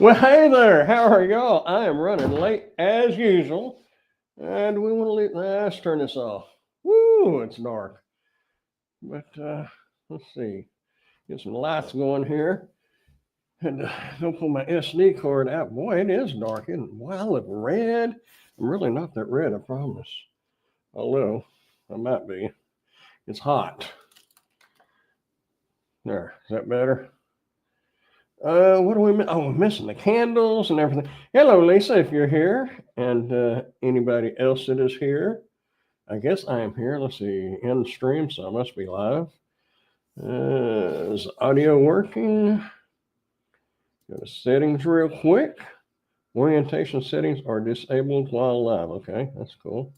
Well, hey there. How are y'all? I am running late as usual, and we want to leave. Let's turn this off. Woo, it's dark. But let's see. Get some lights going here. And don't pull my SD card out. Boy, it is dark. Boy, I look red. I'm really not that red, I promise. Although I might be. It's hot. There. Is that better? What do we miss? Oh, we're missing the candles and everything. Hello, Lisa, if you're here, and anybody else that is here. I guess I am here. Let's see, end stream, so I must be live. Is audio working? Go to settings real quick. Orientation settings are disabled while live. Okay, that's cool.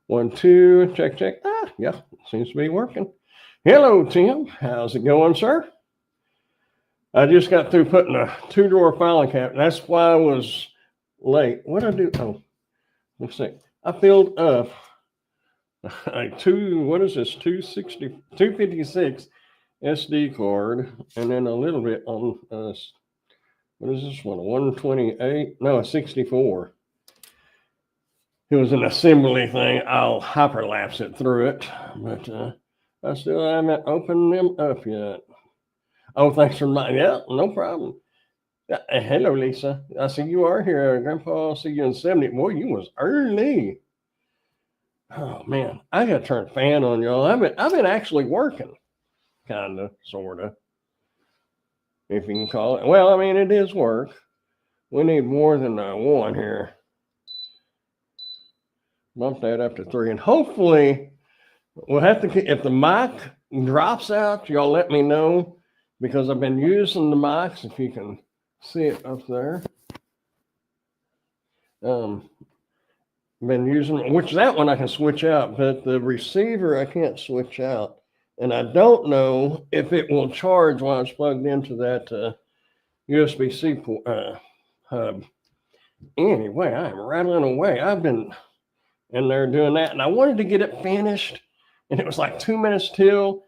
1, 2, check, check. Yeah, seems to be working. Hello, Tim. How's it going, sir? I just got through putting a 2-drawer filing cabinet. That's why I was late. What did I do? Oh, let's see. I filled up a 256 SD card, and then a little bit on, what is this one? A 128? No, a 64. It was an assembly thing. I'll hyperlapse it through it, but I still haven't opened them up yet. Oh, thanks for my, yeah, no problem. Hello, Lisa. I see you are here. Grandpa, I'll see you in 70. Boy, you was early. Oh man, I gotta turn a fan on, y'all. I've been actually working. Kinda, sorta. If you can call it. Well, I mean it is work. We need more than one here. Bump that up to 3. And hopefully we'll have to, if the mic drops out, y'all let me know. Because I've been using the mics, if you can see it up there. Been using, which that one I can switch out, but the receiver I can't switch out. And I don't know if it will charge while it's plugged into that USB-C hub. Anyway, I am rattling away. I've been in there doing that, and I wanted to get it finished, and it was like 2 minutes till,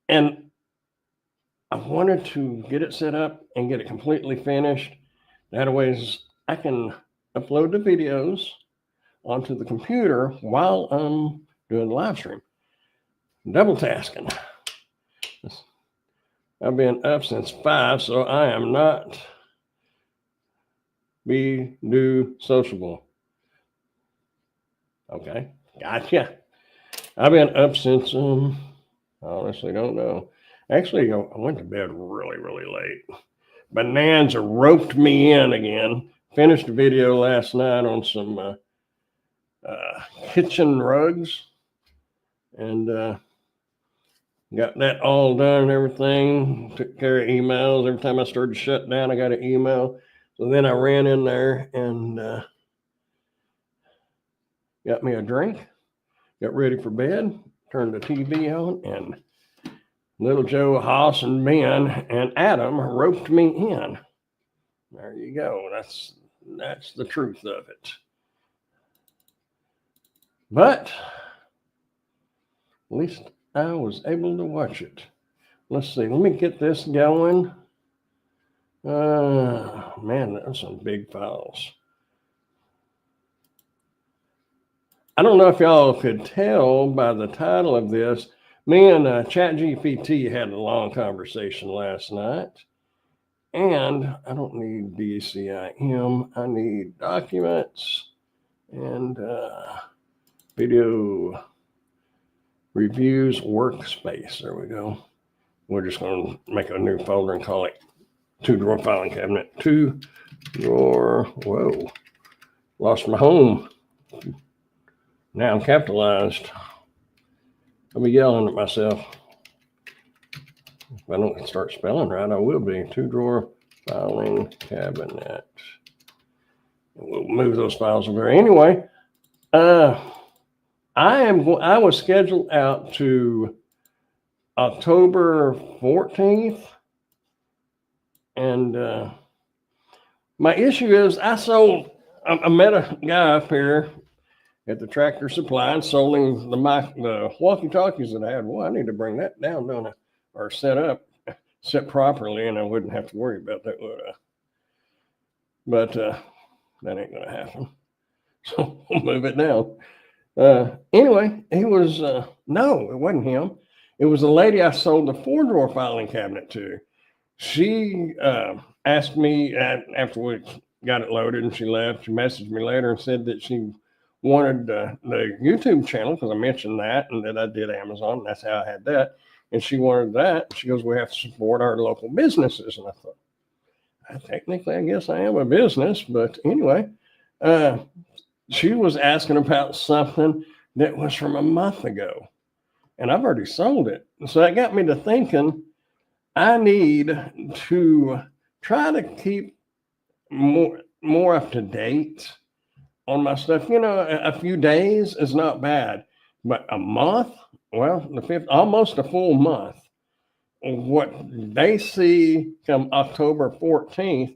and I wanted to get it set up and get it completely finished. That way I can upload the videos onto the computer while I'm doing the live stream. Double tasking. I've been up since 5, so I am not sociable. Okay, gotcha. I've been up since, honestly don't know. Actually, I went to bed really, really late. Bonanza roped me in again. Finished the video last night on some kitchen rugs. And got that all done and everything. Took care of emails. Every time I started to shut down, I got an email. So then I ran in there and got me a drink. Got ready for bed. Turned the TV on, and Little Joe, Haas, and Ben, and Adam roped me in. There you go. That's the truth of it. But at least I was able to watch it. Let's see. Let me get this going. Man, that's some big files. I don't know if y'all could tell by the title of this. Me and ChatGPT had a long conversation last night, and I don't need DCIM. I need documents and video reviews workspace. There we go. We're just going to make a new folder and call it 2-drawer filing cabinet. 2-drawer. Whoa, lost my home. Now I'm capitalized. I'll be yelling at myself. If I don't start spelling right, I will be. 2-drawer filing cabinet. We'll move those files over there. Anyway, I was scheduled out to October 14th. And my issue is I met a guy up here at the Tractor Supply and sold him the walkie-talkies that I had. Well, I need to bring that down, don't I? Or set properly, and I wouldn't have to worry about that, would I? but that ain't going to happen. So we'll move it down. Anyway, he was, no, it wasn't him. It was the lady I sold the 4-drawer filing cabinet to. She asked me after we got it loaded and she left. She messaged me later and said that she wanted the YouTube channel because I mentioned that and that I did Amazon. And that's how I had that. And she wanted that. She goes, we have to support our local businesses. And I thought, technically, I guess I am a business. But anyway, she was asking about something that was from a month ago. And I've already sold it. So that got me to thinking, I need to try to keep more up to date on my stuff. You know, a few days is not bad, but a month, well, almost a full month. What they see come October 14th,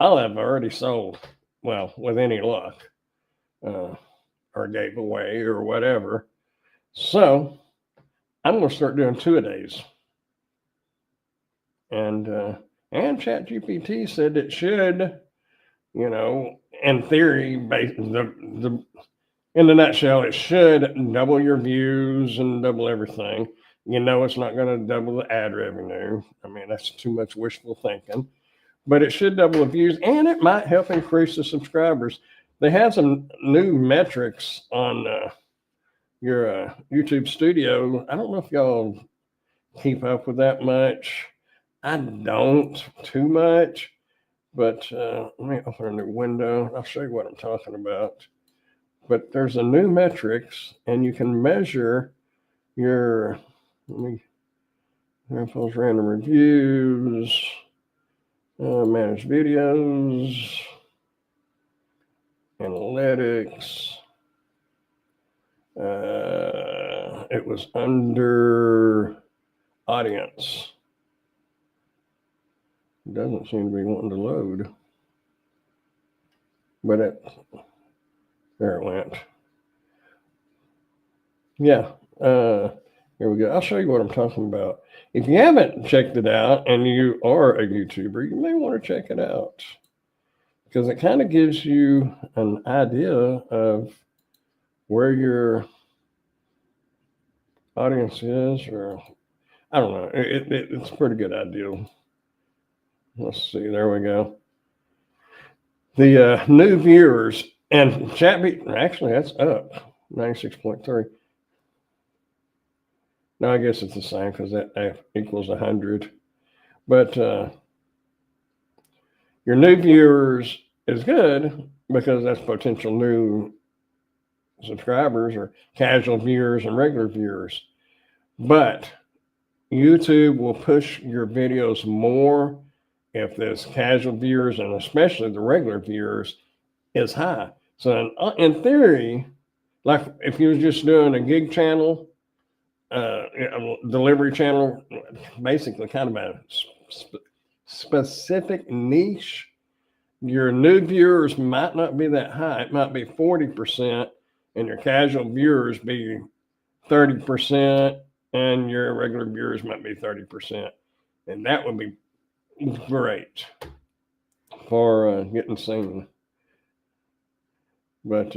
I'll have already sold, well, with any luck, or gave away or whatever. So I'm going to start doing 2-a-days. And ChatGPT said it should, you know, in theory, in the nutshell, it should double your views and double everything. You know, it's not going to double the ad revenue. I mean, that's too much wishful thinking. But it should double the views, and it might help increase the subscribers. They have some new metrics on your YouTube Studio. I don't know if y'all keep up with that much. I don't too much, but let me open a new window. I'll show you what I'm talking about. But there's a new metrics, and you can measure your, those random reviews, manage videos, analytics. It was under audience. It doesn't seem to be wanting to load, but there it went. Yeah, here we go. I'll show you what I'm talking about. If you haven't checked it out and you are a YouTuber, you may want to check it out because it kind of gives you an idea of where your audience is, or I don't know. It's a pretty good idea. Let's see. There we go. The new viewers and actually that's up 96.3. No, I guess it's the same because that equals 100. But your new viewers is good because that's potential new subscribers or casual viewers and regular viewers. But YouTube will push your videos more if there's casual viewers and especially the regular viewers is high. So in theory, like if you was just doing a gig channel, delivery channel, basically kind of a specific niche, your new viewers might not be that high. It might be 40%, and your casual viewers be 30%, and your regular viewers might be 30%. And that would be great for getting seen. But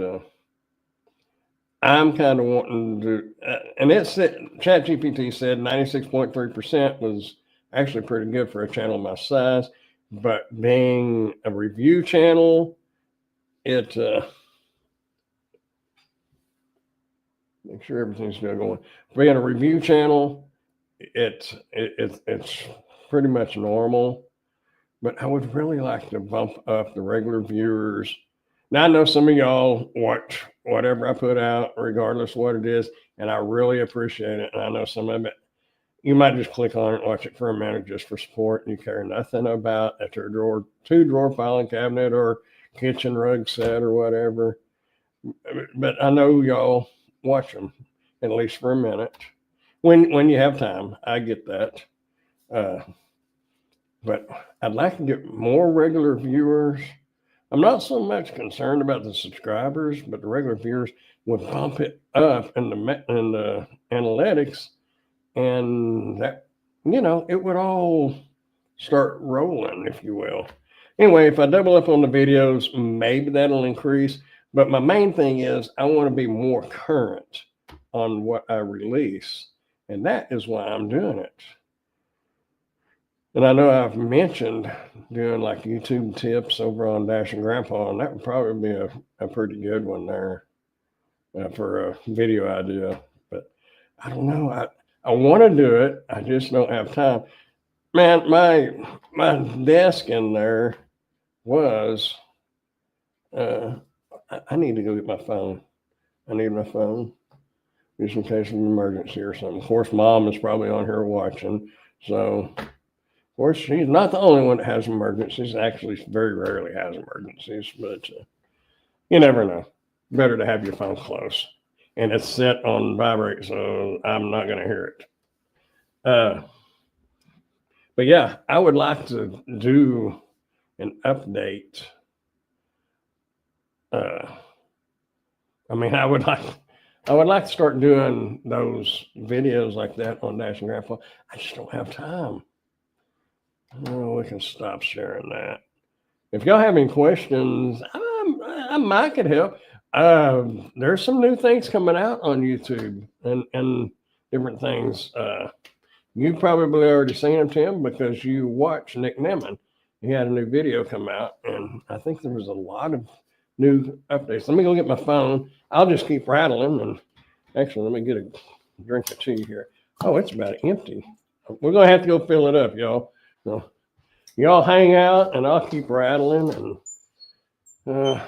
I'm kind of wanting to, and ChatGPT said 96.3% was actually pretty good for a channel my size. But being a review channel, it make sure everything's still going. Being a review channel, it's pretty much normal. But I would really like to bump up the regular viewers. Now I know some of y'all watch whatever I put out, regardless of what it is, and I really appreciate it. And I know some of it, you might just click on it and watch it for a minute just for support, and you care nothing about a 2-drawer filing cabinet or kitchen rug set or whatever. But I know y'all watch them at least for a minute when you have time. I get that. But I'd like to get more regular viewers. I'm not so much concerned about the subscribers, but the regular viewers would bump it up in the analytics, and that, you know, it would all start rolling, if you will. Anyway, if I double up on the videos, maybe that'll increase. But my main thing is I want to be more current on what I release. And that is why I'm doing it. And I know I've mentioned doing like YouTube tips over on Dash and Grandpa, and that would probably be a pretty good one there for a video idea. But I don't know. I want to do it. I just don't have time. Man, my desk in there was, I need to go get my phone. I need my phone just in case of an emergency or something. Of course, Mom is probably on here watching. So, of course, she's not the only one that has emergencies. Actually, she very rarely has emergencies, but you never know. Better to have your phone close. And it's set on vibrate, so I'm not going to hear it. But yeah, I would like to do an update. I mean, I would like to start doing those videos like that on Dash and Grandpa. I just don't have time. Oh, we can stop sharing that. If y'all have any questions, I might could help. There's some new things coming out on YouTube and different things. You probably already seen them, Tim, because you watch Nick Nemon. He had a new video come out, and I think there was a lot of new updates. Let me go get my phone. I'll just keep rattling. And actually, let me get a drink of tea here. Oh, it's about empty. We're going to have to go fill it up, y'all. So, y'all hang out, and I'll keep rattling, and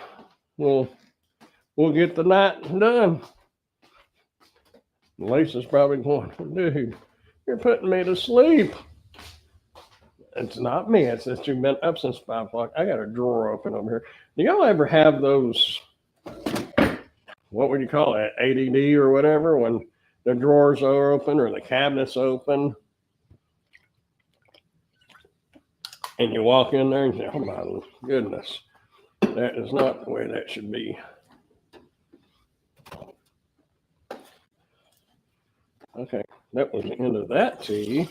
we'll get the night done. Lisa's probably going, dude, you're putting me to sleep. It's not me. It's that you've been up since 5 o'clock. I got a drawer open over here. Do y'all ever have those, what would you call it, ADD or whatever, when the drawers are open or the cabinets open? And you walk in there and say, oh my goodness, that is not the way that should be. Okay, that was the end of that tea.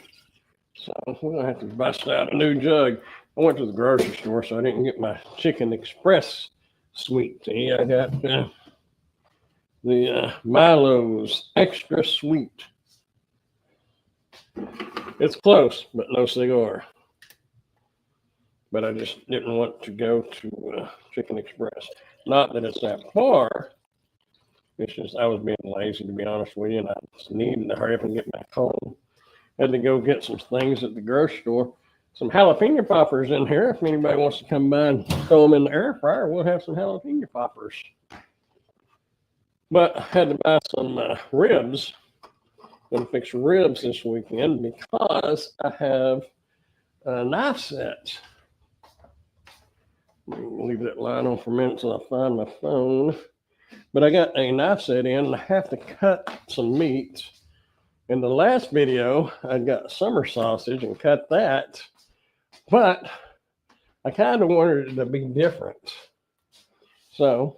So we're going to have to bust out a new jug. I went to the grocery store, so I didn't get my Chicken Express sweet tea. I got the Milo's extra sweet. It's close, but no cigar. But I just didn't want to go to Chicken Express. Not that it's that far. It's just I was being lazy, to be honest with you, and I just needed to hurry up and get back home. Had to go get some things at the grocery store. Some jalapeno poppers in here. If anybody wants to come by and throw them in the air fryer, we'll have some jalapeno poppers. But I had to buy some ribs. I'm going to fix ribs this weekend because I have a knife set. Leave that line on for a minute until I find my phone. But I got a knife set in, and I have to cut some meat. In the last video, I got summer sausage and cut that, but I kind of wanted it to be different. So,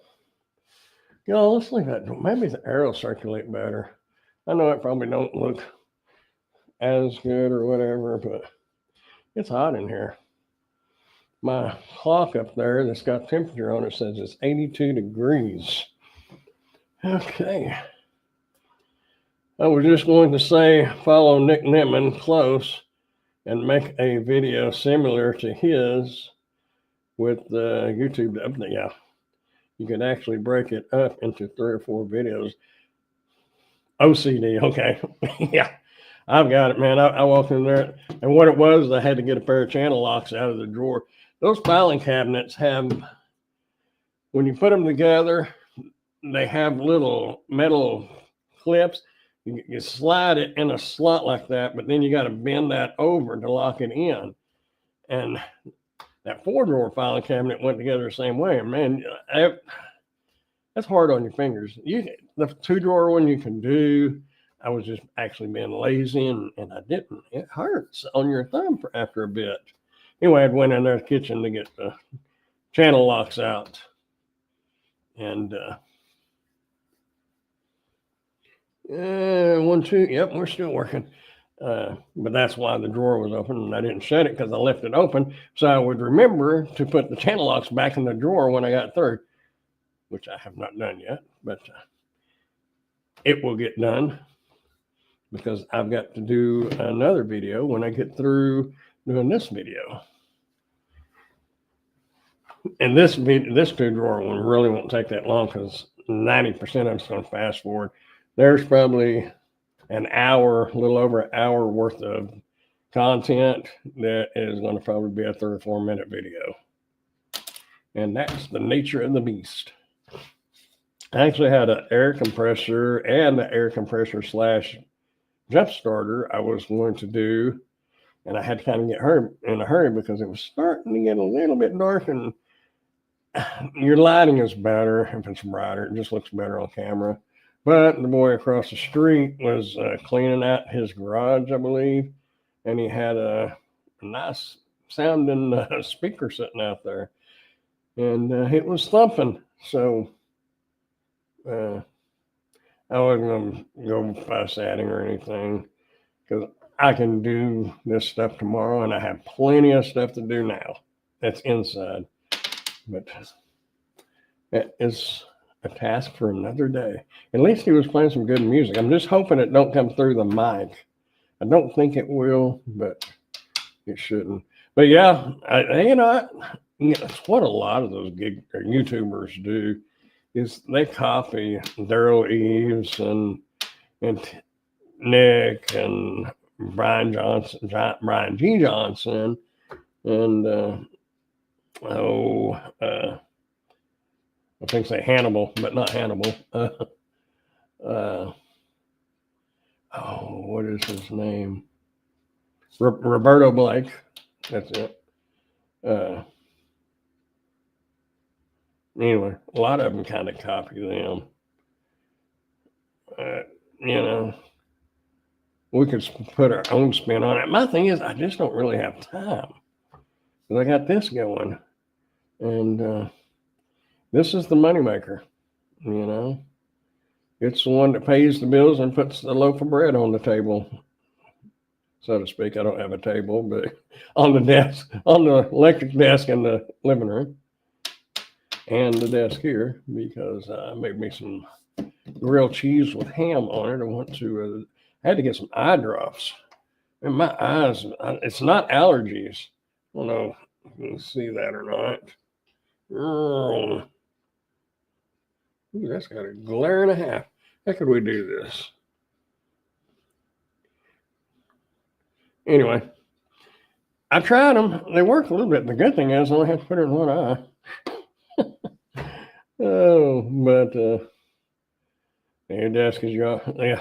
let's leave that. Maybe the arrow circulate better. I know it probably don't look as good or whatever, but it's hot in here. My clock up there that's got temperature on it says it's 82 degrees. Okay. I was just going to say follow Nick Nemon close and make a video similar to his with the YouTube update. Yeah, you can actually break it up into 3 or 4 videos. OCD, okay. Yeah, I've got it, man. I walked in there, and what it was, I had to get a pair of channel locks out of the drawer. Those filing cabinets have, when you put them together, they have little metal clips. You slide it in a slot like that, but then you got to bend that over to lock it in. And that 4-drawer filing cabinet went together the same way. And man, that's hard on your fingers. The 2-drawer one you can do. I was just actually being lazy, and I didn't. It hurts on your thumb after a bit. Anyway, I went in there to the kitchen to get the channel locks out. And 1, 2, yep, we're still working. But that's why the drawer was open, and I didn't shut it because I left it open so I would remember to put the channel locks back in the drawer when I got through, which I have not done yet, but it will get done because I've got to do another video when I get through doing this video. And this two drawer one really won't take that long because 90% of it's going to fast forward. There's probably an hour, a little over an hour worth of content that is going to probably be a 3 or 4 minute video. And that's the nature of the beast. I actually had an air compressor and the air compressor / jump starter I was going to do, and I had to kind of get in a hurry because it was starting to get a little bit dark, and your lighting is better if it's brighter. It just looks better on camera. But the boy across the street was cleaning out his garage, I believe, and he had a nice sounding speaker sitting out there, and it was thumping. So I wasn't going to go fuss at him or anything because I can do this stuff tomorrow, and I have plenty of stuff to do now that's inside. But that is a task for another day. At least he was playing some good music. I'm just hoping it don't come through the mic. I don't think it will, but it shouldn't. But yeah, that's what a lot of those YouTubers do is they copy Daryl Eves and Nick and Brian G. Johnson, and I think say Hannibal, but not Hannibal. What is his name? Roberto Blake. That's it. Anyway, a lot of them kind of copy them. We could put our own spin on it. My thing is, I just don't really have time. I got this going, and this is the moneymaker. It's the one that pays the bills and puts the loaf of bread on the table, so to speak. I don't have a table, but on the desk, on the electric desk in the living room, and the desk here, because I made me some grilled cheese with ham on it. I had to get some eye drops. And my eyes, it's not allergies. I don't know if you can see that or not. Ooh, that's got a glare and a half. How could we do this? Anyway, I tried them. They work a little bit. The good thing is I only have to put it in one eye. But your desk is yeah.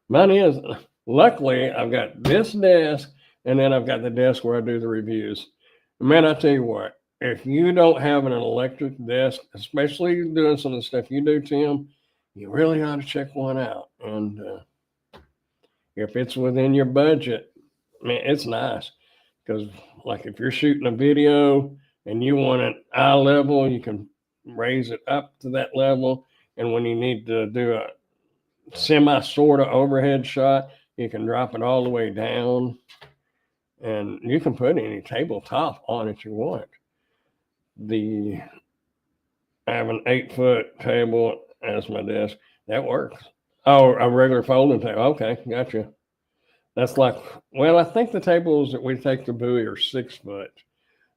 Mine is. Luckily, I've got this desk, and then I've got the desk where I do the reviews. Man, I tell you what, if you don't have an electric desk, especially doing some of the stuff you do, Tim, you really ought to check one out. And if it's within your budget, man, it's nice. Because, like, if you're shooting a video and you want it eye level, you can raise it up to that level. And when you need to do a sort of overhead shot, you can drop it all the way down. And you can put any tabletop on it you want. I have an 8-foot table as my desk. That works. Oh, a regular folding table. Okay, gotcha. That's like, well, I think the tables that we take to Bowie are 6 foot.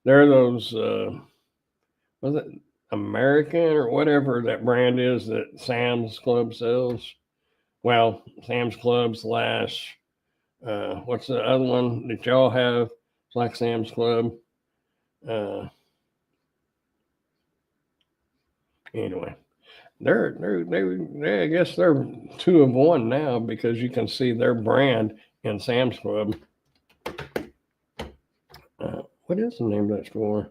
They're those, was it American or whatever that brand is that Sam's Club sells? Well, Sam's Club / what's the other one that y'all have? It's like Sam's Club. Anyway, they I guess they're 2 of 1 now because you can see their brand in Sam's Club. What is the name of that store?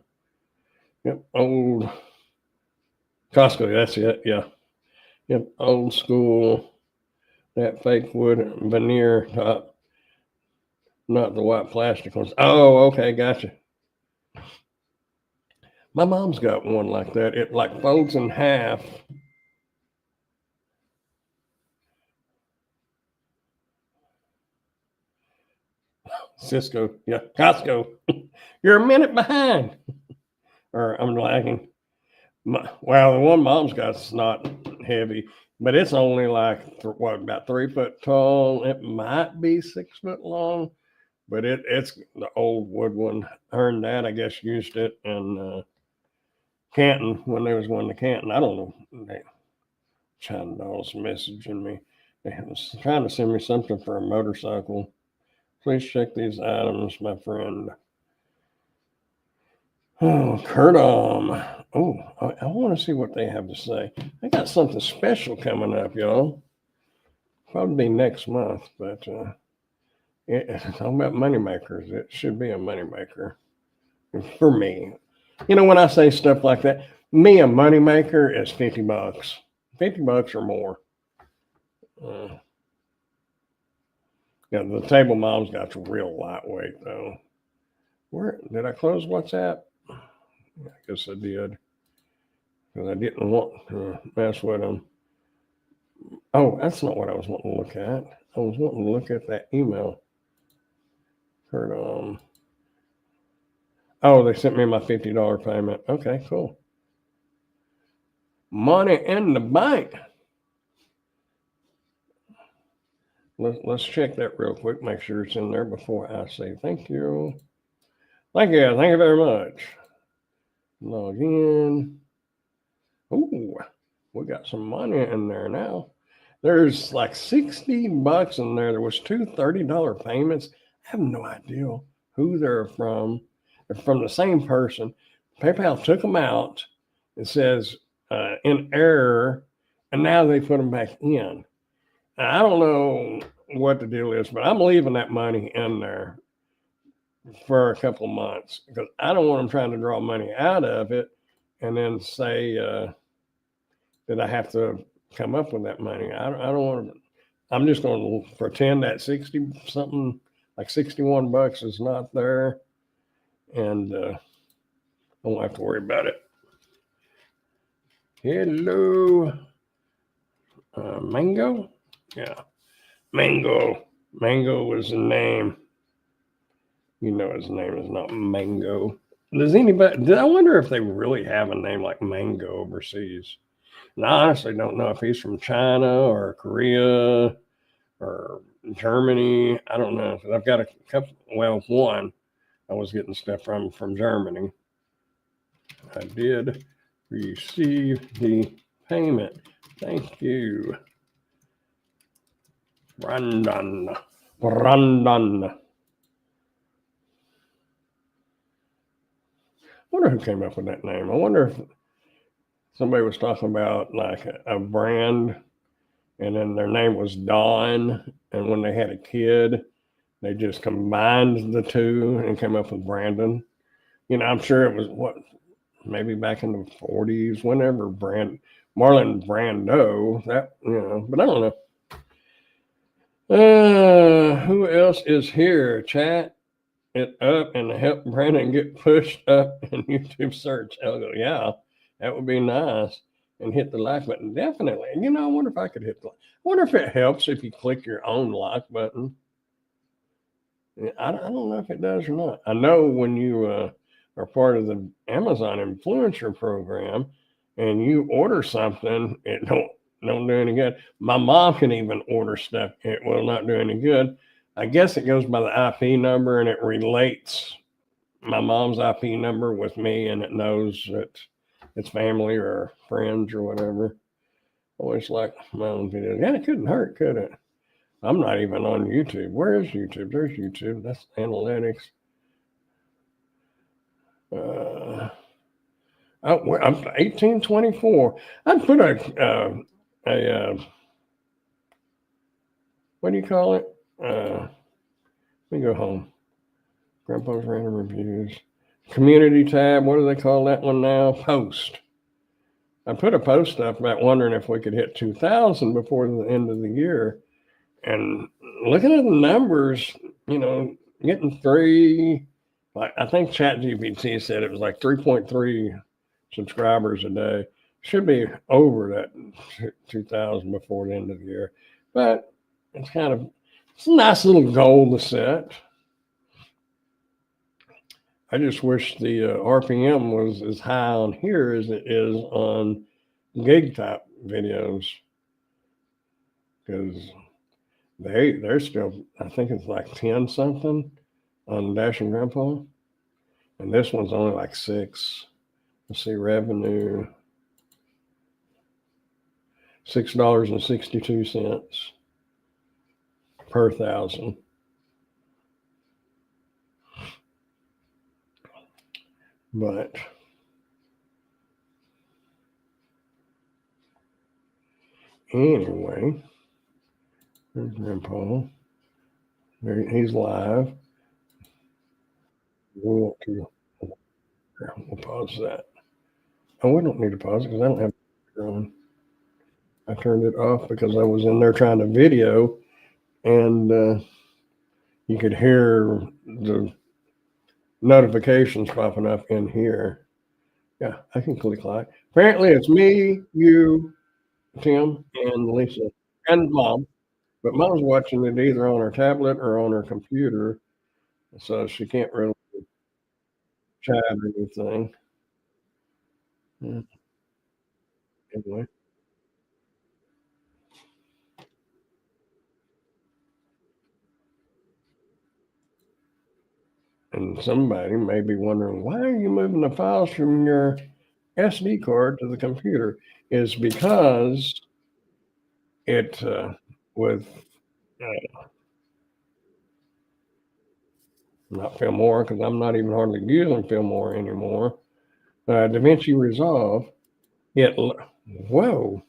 Yep, Old Costco. That's it. Yeah. Yep, Old School. That fake wood veneer top, not the white plastic ones. Oh, okay, gotcha. My mom's got one like that. It like folds in half. Cisco, yeah, Costco. You're a minute behind, or I'm lagging. Well, the one mom's got's not heavy, but it's only like about 3 foot tall. It might be 6 foot long, but it's the old wood one. Her and Dad, I guess, used it in Canton when they was going to Canton. I don't know. China dolls messaging me. They was trying to send me something for a motorcycle. Please check these items, my friend. Oh, Kurdom. Oh, I want to see what they have to say. I got something special coming up, y'all. Probably next month, but it's talking about moneymakers. It should be a moneymaker for me. You know, when I say stuff like that, me, a moneymaker is $50. $50 or more. Yeah, the table mom's got real lightweight though. Where did I close WhatsApp? I guess I did, because I didn't want to mess with them. Oh, that's not what I was wanting to look at. I was wanting to look at that email. Oh, they sent me my $50 payment. Okay, cool. Money in the bank. Let's check that real quick. Make sure it's in there before I say thank you. Thank you very much. Log in. Ooh, we got some money in there now. There's like $60 in there. There was two $30 payments. I have no idea who they're from. They're from the same person. PayPal took them out. It says in error, and now they put them back in. Now, I don't know what the deal is, but I'm leaving that money in there for a couple of months because I don't want them trying to draw money out of it and then say that I have to come up with that money. I don't want to. I'm just going to pretend that 60 something, like $61 is not there, and I won't have to worry about it. Hello, Mango. Yeah, Mango. Mango was the name. You know his name is not Mango. Does anybody? I wonder if they really have a name like Mango overseas. And I honestly don't know if he's from China or Korea or Germany. I don't know. I've got a couple. Well, one I was getting stuff from Germany. I did receive the payment. Thank you, Brandon. I wonder who came up with that name. I wonder if somebody was talking about like a brand, and then their name was Dawn, and when they had a kid, they just combined the two and came up with Brandon. You know, I'm sure it was maybe back in the 40s, whenever Marlon Brando, that, you know, but I don't know. Who else is here? Chat it up and help Brandon get pushed up in YouTube search. I'll go, yeah, that would be nice. And hit the like button. Definitely. You know, I wonder if I could hit I wonder if it helps if you click your own like button. I don't know if it does or not. I know when you are part of the Amazon influencer program and you order something, it don't do any good. My mom can even order stuff. It will not do any good. I guess it goes by the IP number and it relates my mom's IP number with me, and it knows that it's family or friends or whatever. Always like my own videos. Yeah, it couldn't hurt, could it? I'm not even on YouTube. Where is YouTube? There's YouTube. That's analytics. I'm 1824. I'd put a what do you call it? Let me go home. Grandpa's random reviews. Community tab. What do they call that one now? Post. I put a post up about wondering if we could hit 2,000 before the end of the year. And looking at the numbers, you know, getting like I think ChatGPT said it was like 3.3 subscribers a day. Should be over that 2,000 before the end of the year. But it's a nice little goal to set. I just wish the RPM was as high on here as it is on gig type videos, because they're still, I think it's like 10 something on Dash and Grandpa, and this one's only like 6. Let's see, revenue $6.62 per thousand. But anyway, there's Grandpa. He's live. We want to. We'll pause that. Oh, we don't need to pause it because I don't have it on. I turned it off because I was in there trying to video, and you could hear the notifications popping up in here. Yeah, I can click like. Apparently, it's me, you, Tim, and Lisa, and Mom. But Mom's watching it either on her tablet or on her computer, so she can't really chat or anything. Yeah, anyway, and somebody may be wondering, why are you moving the files from your SD card to the computer? Is because it with not Filmora, because I'm not even hardly using Filmora anymore. DaVinci Resolve. It whoa!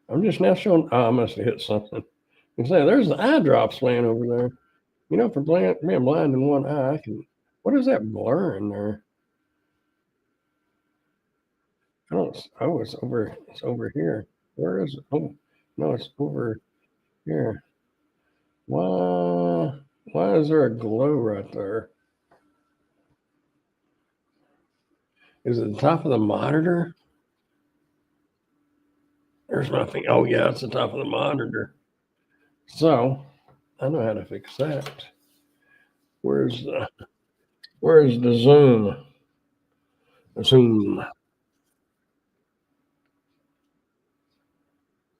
I'm just now showing. Oh, I must have hit something. You say there's the eye drops laying over there. You know, for being blind in one eye, I can. What is that blur in there? I don't. Oh, it's over. It's over here. Where is it? Oh, no, it's over here. Why? Why is there a glow right there? Is it the top of the monitor? There's nothing. Oh yeah, it's the top of the monitor. So I know how to fix that. Where's the Where's the zoom? Zoom.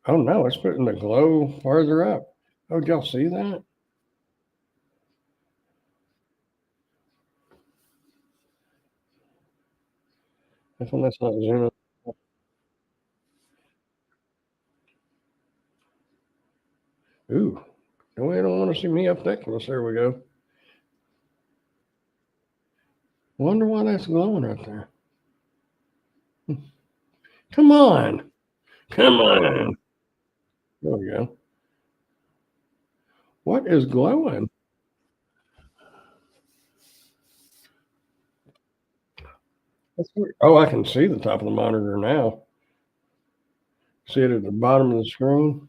Oh no, it's putting the glow farther up. Oh, did y'all see that? That's when that's not zooming. Ooh, no, I don't want to see me up that close. There we go. Wonder why that's glowing right there. Come on, come on. There we go. What is glowing? That's weird. Oh, I can see the top of the monitor now. See it at the bottom of the screen.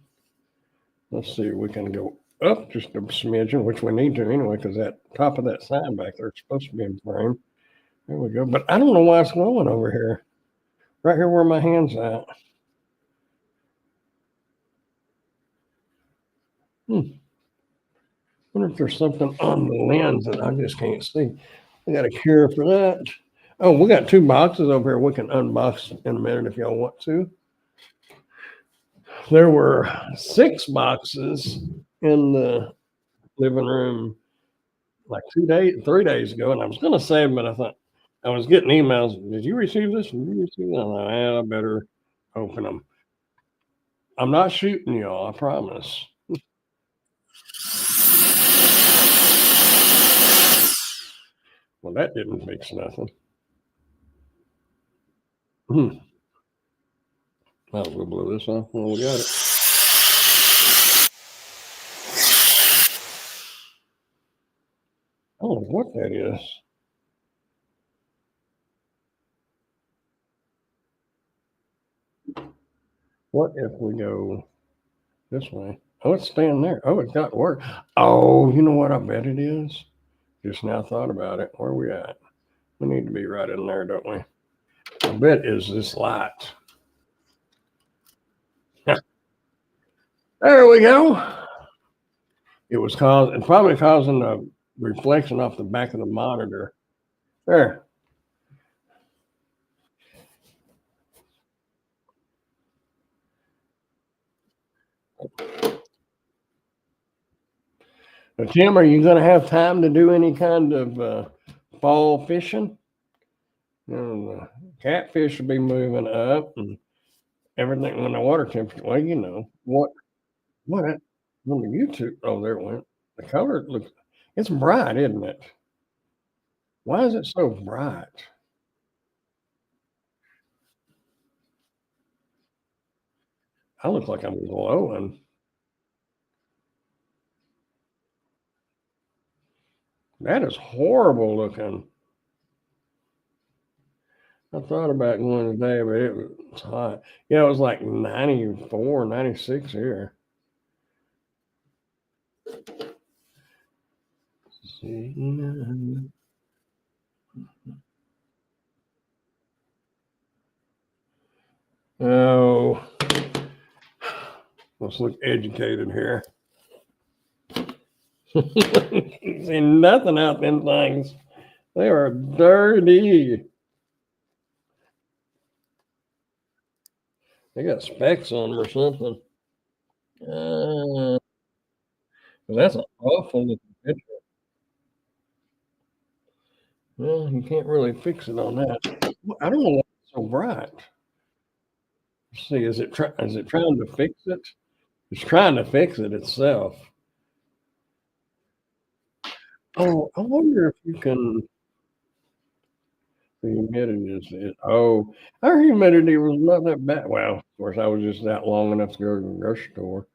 Let's see. We can go up just a smidgen, which we need to anyway, because that top of that sign back there is supposed to be in frame. There we go. But I don't know why it's glowing over here. Right here where my hand's at. Hmm. Wonder if there's something on the lens that I just can't see. We got a cure for that. Oh, we got 2 boxes over here we can unbox in a minute if y'all want to. There were 6 boxes in the living room like 3 days ago, and I was going to save them, but I thought I was getting emails. Did you receive this? Did you receive that? I'm like, I better open them. I'm not shooting y'all, I promise. Well, that didn't fix nothing. Hmm. Might as well blow this off when we got it. I don't know what that is. What if we go this way? Oh, it's staying there. Oh, it got work. Oh, you know what I bet it is? Just now thought about it. Where are we at? We need to be right in there, don't we? I bet is this light. There we go. It was probably causing the reflection off the back of the monitor. There. Now, Tim, are you going to have time to do any kind of fall fishing? The catfish will be moving up and everything when the water temperature. Well, what on the YouTube. Oh, there it went. The color looks. It's bright, isn't it? Why is it so bright? I look like I'm glowing. That is horrible looking. I thought about going today, but it was hot. Yeah, it was like 94, 96 here. See, oh, let's look educated here. See nothing out them things. They are dirty. They got specks on them or something. Uh, that's an awful looking picture. Well, you can't really fix it on that. I don't know why it's so bright. Let's see, is it trying to fix it? It's trying to fix it itself. Oh, I wonder if you can. The humidity is oh, our humidity was not that bad. Well, of course, I was just out long enough to go to the grocery store.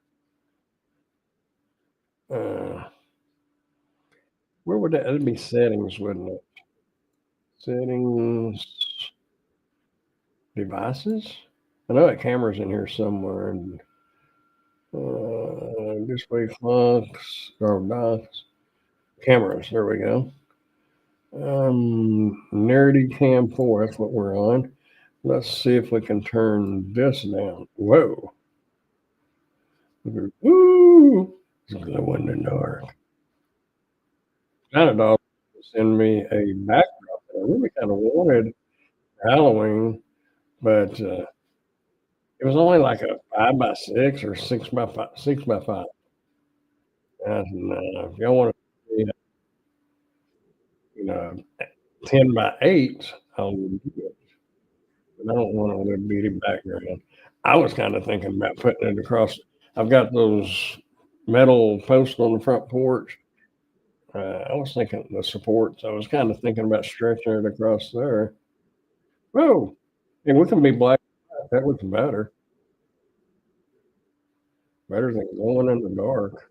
Uh, where would that? That'd be settings, wouldn't it? Settings, devices. I know that camera's in here somewhere. And display clocks or dots, cameras. There we go. Nerdy Cam 4. That's what we're on. Let's see if we can turn this down. Whoa. Woo! It's glow in the dark. Kind of dog send me a backdrop that I really kind of wanted for Halloween, but it was only like a 5x6 or 6x5, 6x5. And if y'all want to see, 10x8, I'll do it. But I don't want a little bitty background. I was kind of thinking about putting it across. I've got those metal posts on the front porch. I was thinking the supports. I was kind of thinking about stretching it across there. Whoa! And we can be black. That looks better. Better than going in the dark.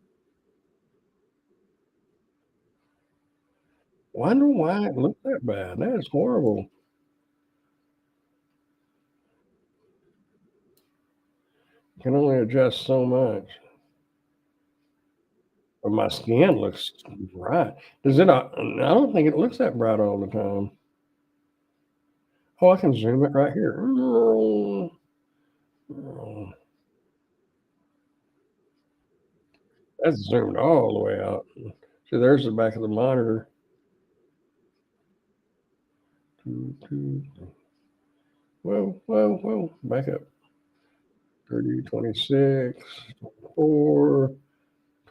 Wonder why it looked that bad. That is horrible. Can only adjust so much. But my skin looks bright. Does it? I don't think it looks that bright all the time. Oh, I can zoom it right here. Oh, that's zoomed all the way out. See, there's the back of the monitor. Whoa, whoa, whoa. Back up. 30, 26, 24,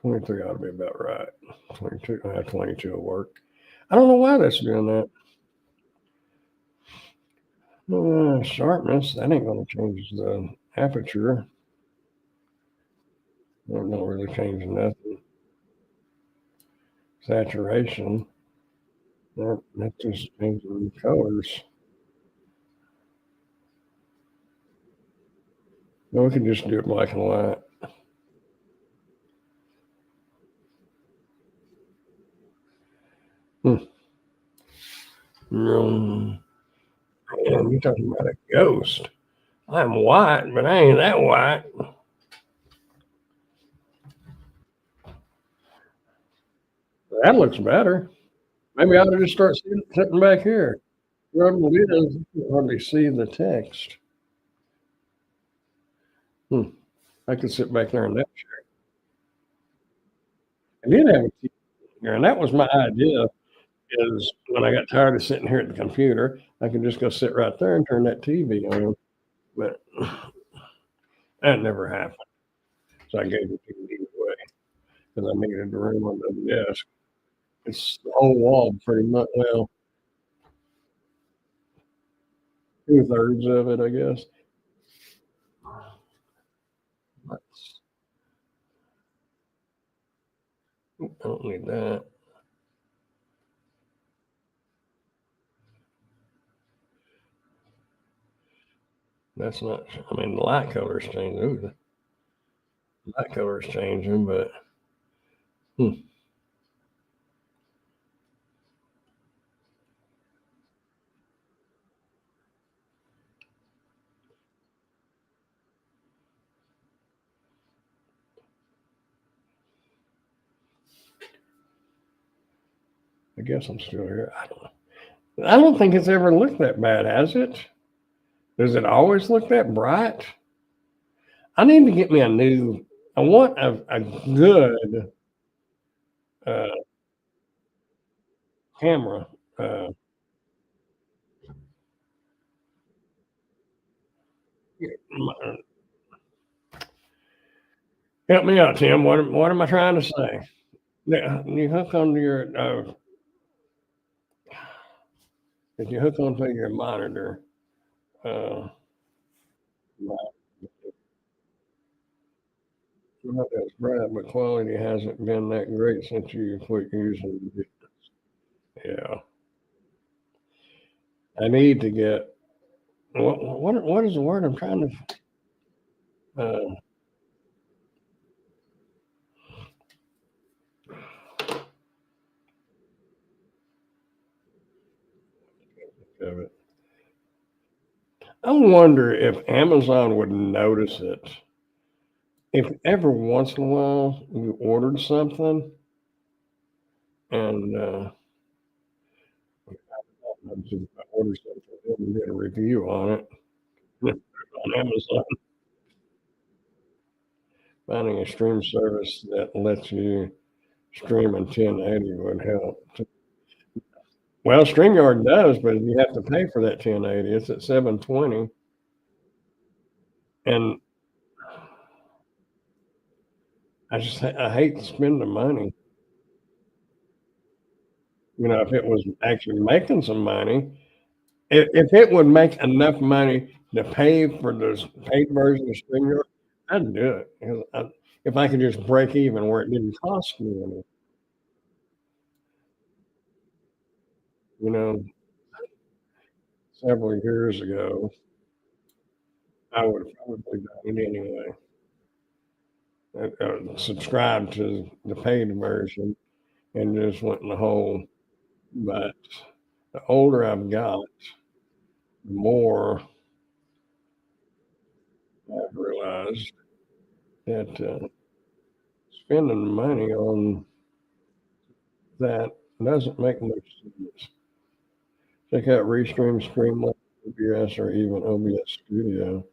23 ought to be about right. 22, 22 will work. I don't know why that's doing that. Sharpness, that ain't going to change the aperture. That don't really change nothing. Saturation, that just changes the colors. No, we can just do it black and white. Hmm. Man, you're talking about a ghost. I'm white, but I ain't that white. That looks better. Maybe I ought to just start sitting back here. The problem is, you can hardly see the text. Hmm. I could sit back there in that chair. I did have a TV here, and that was my idea. is when I got tired of sitting here at the computer, I could just go sit right there and turn that TV on. But that never happened. So I gave the TV away because I needed the room on the desk. It's the whole wall pretty much. Well, 2/3 of it, I guess. I don't need that. That's not. I mean, the light color's changing. Ooh, the light color's changing, but hmm, I guess I'm still here. I don't know. I don't think it's ever looked that bad, has it? Does it always look that bright? I need to get me a new. I want a good uh, camera. Uh, Help me out, Tim. What am I trying to say? Yeah, you hook onto your if you hook onto your monitor, uh, not as bright, but quality hasn't been that great since you quit using it. Yeah, I need to get what is the word I'm trying to of it. I wonder if Amazon would notice it. If ever once in a while you ordered something and I ordered something and did a review on it on Amazon, finding a stream service that lets you stream in 1080 would help. Well, StreamYard does, but you have to pay for that 1080. It's at 720, and I hate to spend the money. You know, if it was actually making some money, if it would make enough money to pay for the paid version of StreamYard, I'd do it. If I could just break even where it didn't cost me any, you know, several years ago, I would have probably done it anyway. Subscribed to the paid version and just went in the hole. But the older I've got, the more I've realized that spending money on that doesn't make much sense. Check out Restream, Streamlabs, OBS, or even OBS Studio.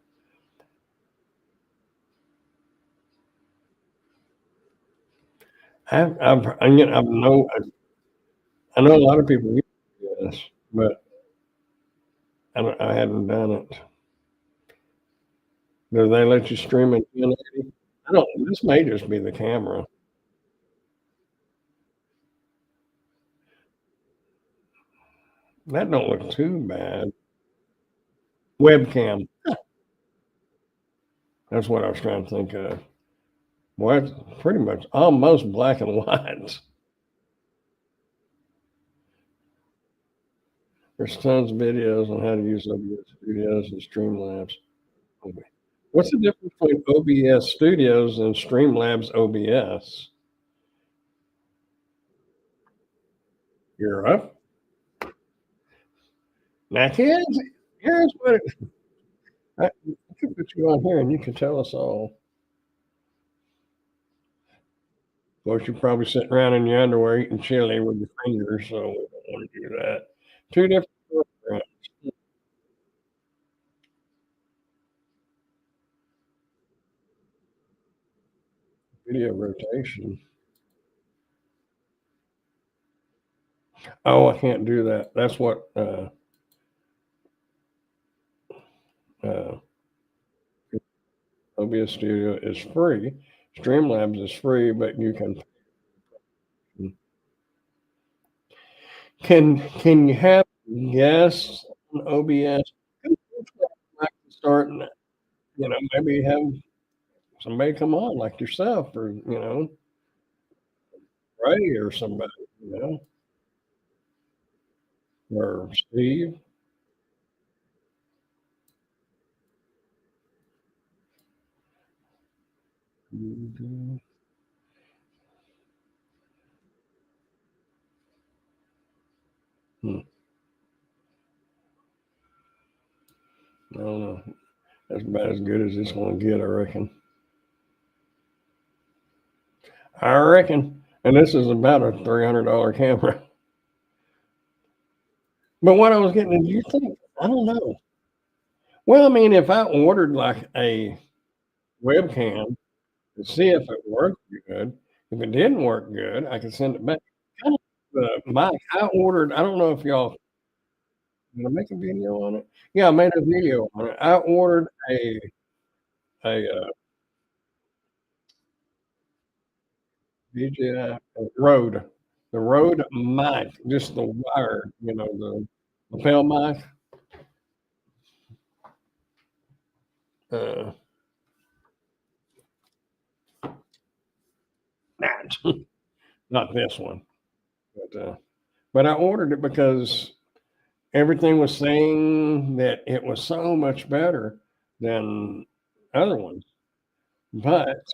I know a lot of people use this, but I hadn't done it. Do they let you stream in 1080? I don't. This may just be the camera. That don't look too bad. Webcam. That's what I was trying to think of. Well, it's pretty much almost black and white. There's tons of videos on how to use OBS Studios and Streamlabs. Okay. What's the difference between OBS Studios and Streamlabs OBS? You're up. Now, here's what I could put you on here and you can tell us all. Of course, you're probably sitting around in your underwear eating chili with your fingers, so we don't want to do that. Two different programs. Video rotation. Oh, I can't do that. That's what uh, OBS Studio is free. Streamlabs is free, but you can you have guests on OBS? Like to start, and maybe have somebody come on like yourself, or Ray or somebody, or Steve. Hmm. I don't know. That's about as good as it's going to get, I reckon. I reckon. And this is about a $300 camera. But what I was getting, do you think? I don't know. Well, I mean, if I ordered like a webcam to see if it worked good, if it didn't work good, I could send it back. Kind of the mic I ordered. I don't know if y'all did I make a video on it. Yeah, I made a video on it. I ordered a DJI Rode, the Rode mic, just the wire, the lapel mic. Uh, not, not this one, but I ordered it because everything was saying that it was so much better than other ones. But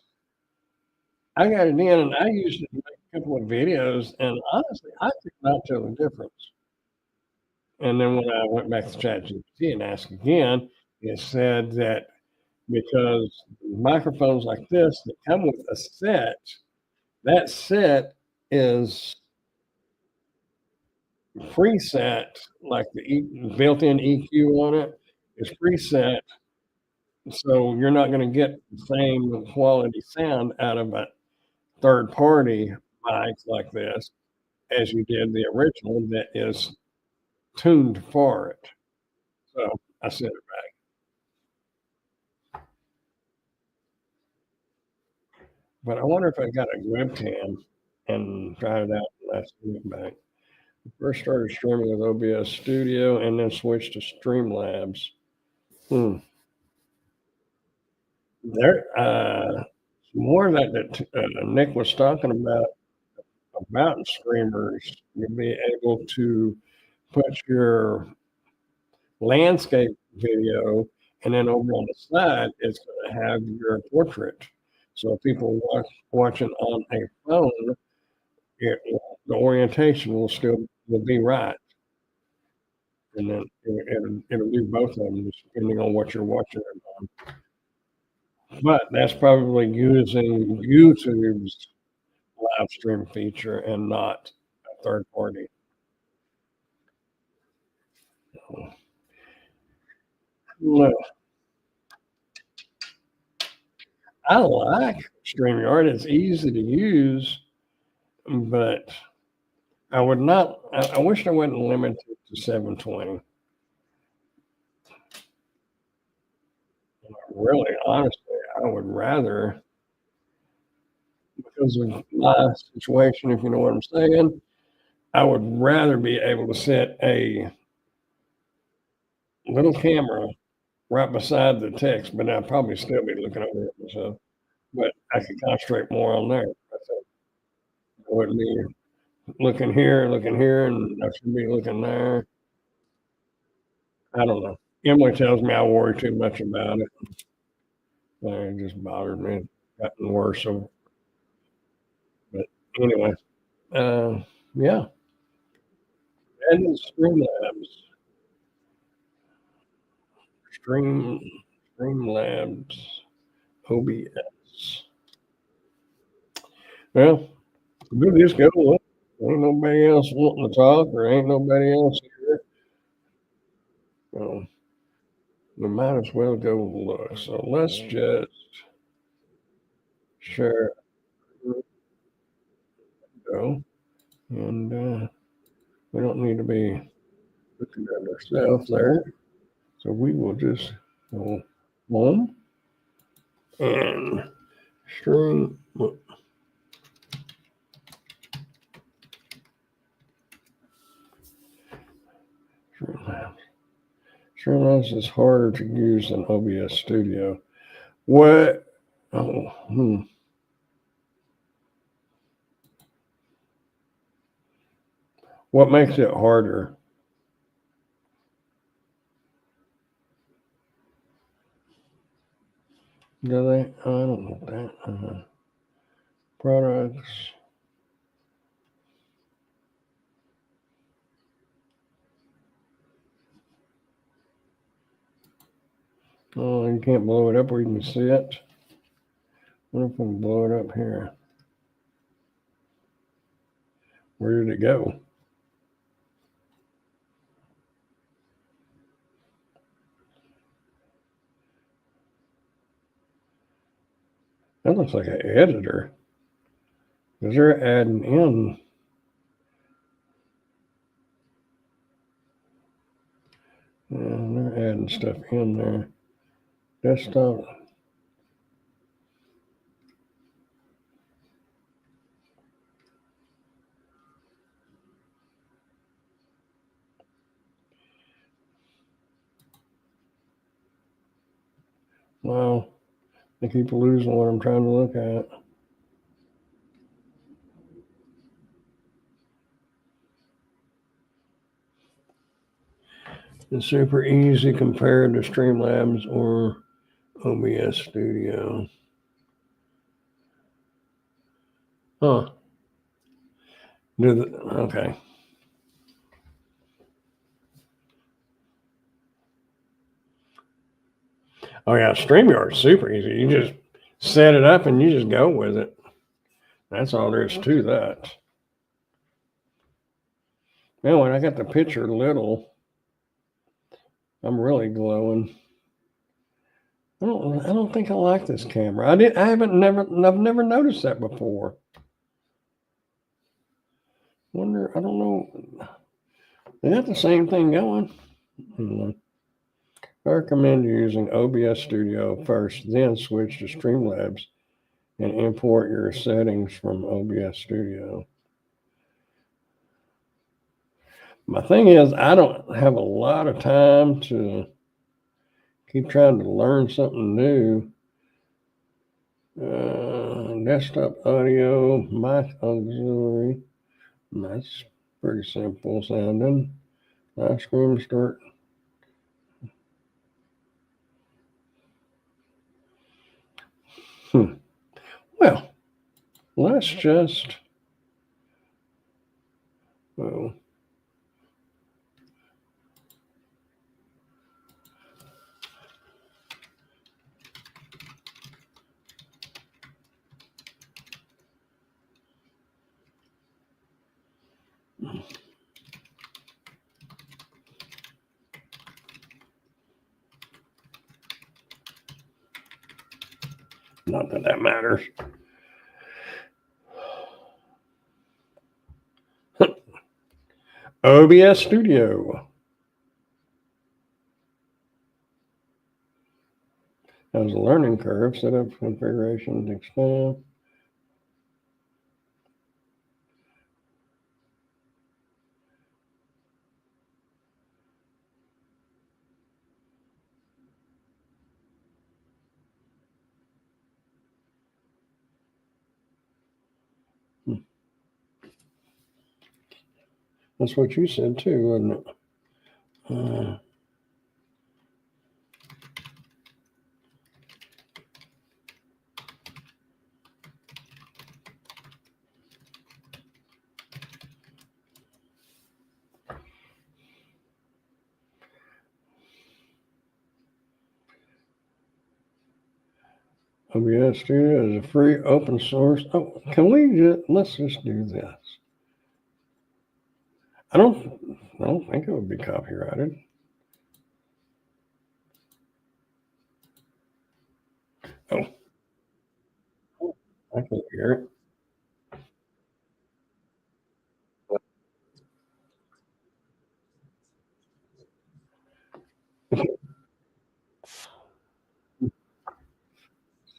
I got it in and I used it to make a couple of videos, and honestly, I could not tell the difference. And then when I went back to ChatGPT and asked again, it said that because microphones like this that come with a set, that set is preset, like the built-in EQ on it is preset, so you're not going to get the same quality sound out of a third party mic like this as you did the original that is tuned for it. So I sent it back. But I wonder if I got a webcam and tried it out and I sent it back. First started streaming with OBS Studio and then switched to Streamlabs. Hmm. There, more of that Nick was talking about streamers. You'll be able to put your landscape video, and then over on the side, it's going to have your portrait. So if people watching on a phone, the orientation will be right, and then it'll do both of them depending on what you're watching it on. But that's probably using YouTube's live stream feature and not a third party. No, I like StreamYard. It's easy to use, but I would not. I wish I wasn't limited to 720. Really, honestly, I would rather, because of my situation, if you know what I'm saying, I would rather be able to set a little camera right beside the text, but I'd probably still be looking over it myself. But I could concentrate more on there. I think I wouldn't be looking here, and I should be looking there. I don't know. Emily tells me I worry too much about it. It just bothered me. It's gotten worse. So, but anyway, uh, yeah. And Streamlabs, Stream, Streamlabs, OBS. Well, we'll just go look. Ain't nobody else wanting to talk, or ain't nobody else here. So we might as well go look. So let's just share. Go and We don't need to be looking at ourselves there. So we will just go home and stream. Streamlabs is harder to use than OBS Studio. What? Oh, What makes it harder? Do they? I don't know that. Products. Oh, you can't blow it up where you can see it. What if we blow it up here? Where did it go? That looks like an editor. Because they're adding in. Yeah, they're adding stuff in there. Desktop. Wow. I keep losing what I'm trying to look at. It's super easy compared to Streamlabs or OBS Studio. Huh. Okay. Oh yeah, StreamYard's super easy. You just set it up and you just go with it. That's all there is to that. Man, when I got the picture little, I'm really glowing. I don't think I like this camera. I've never noticed that before. Wonder, I don't know. They got the same thing going. I recommend using OBS Studio first, then switch to Streamlabs and import your settings from OBS Studio. My thing is, I don't have a lot of time to keep trying to learn something new. Desktop audio, mic auxiliary. That's pretty simple sounding. Live screen start. Well, let's just. Well, not that that matters. OBS Studio. Has a learning curve. Set up configurations, expand. That's what you said too, wasn't it? OBS Studio is a free open source. Oh, can we let's just do this. I don't think it would be copyrighted. Oh, I can hear it.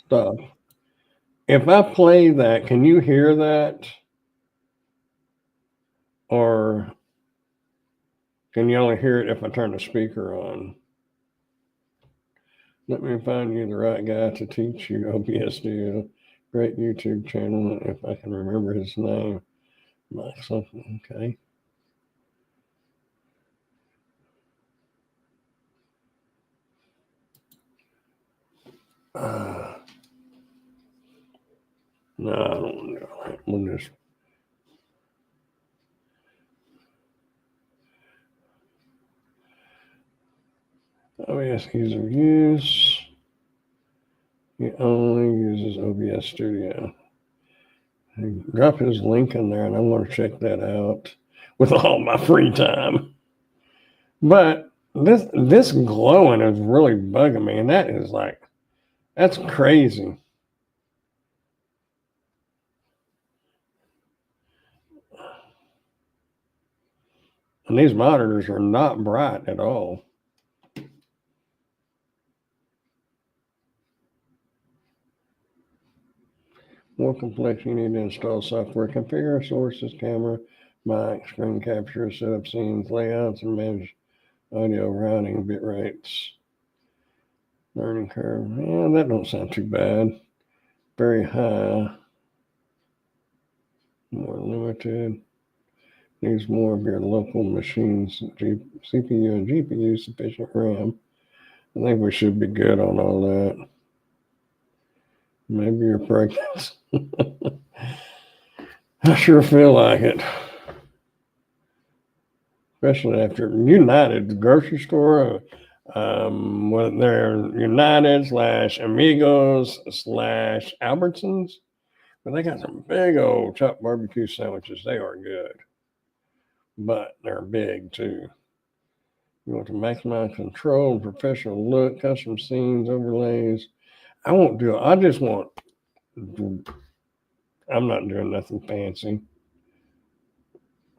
stuff. If I play that, can you hear that? Or can you only hear it if I turn the speaker on? Let me find you the right guy to teach you OBS Studio. Great YouTube channel, if I can remember his name. Mike something, okay. No, I don't know. We'll just OBS ease of use. He only uses OBS Studio. Drop his link in there, and I want to check that out with all my free time. But this glowing is really bugging me, and that's crazy. And these monitors are not bright at all. More complex, you need to install software, configure sources, camera, mic, screen capture, set up scenes, layouts, and manage audio routing, bit rates. Learning curve. Yeah, that don't sound too bad. Very high. More limited. Needs more of your local machines, CPU and GPU, sufficient RAM. I think we should be good on all that. Maybe you're pregnant. I sure feel like it. Especially after United, the grocery store, whether they're United / Amigos / Albertsons, but they got some big old chopped barbecue sandwiches. They are good, but they're big too. You want to maximize control and professional look, custom scenes, overlays. I won't do it. I just want, I'm not doing nothing fancy.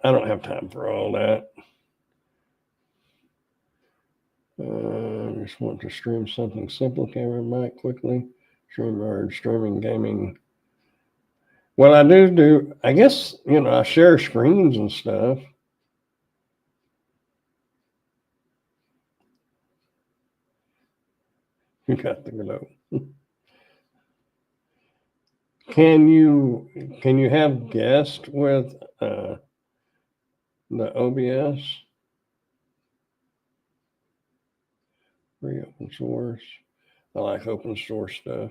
I don't have time for all that. I just want to stream something simple, camera, mic, quickly. Streaming gaming. Well, I do, I guess, I share screens and stuff. You got the glow. Can you have guests with the OBS? Free open source. I like open source stuff.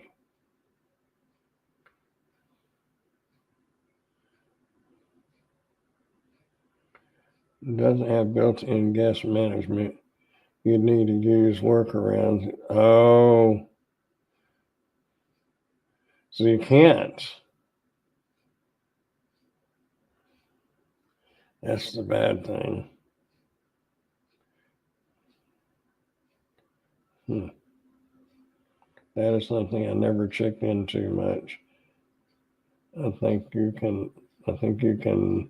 It doesn't have built-in guest management. You'd need to use workarounds. Oh, so you can't. That's the bad thing. That is something I never checked into much. I think you can,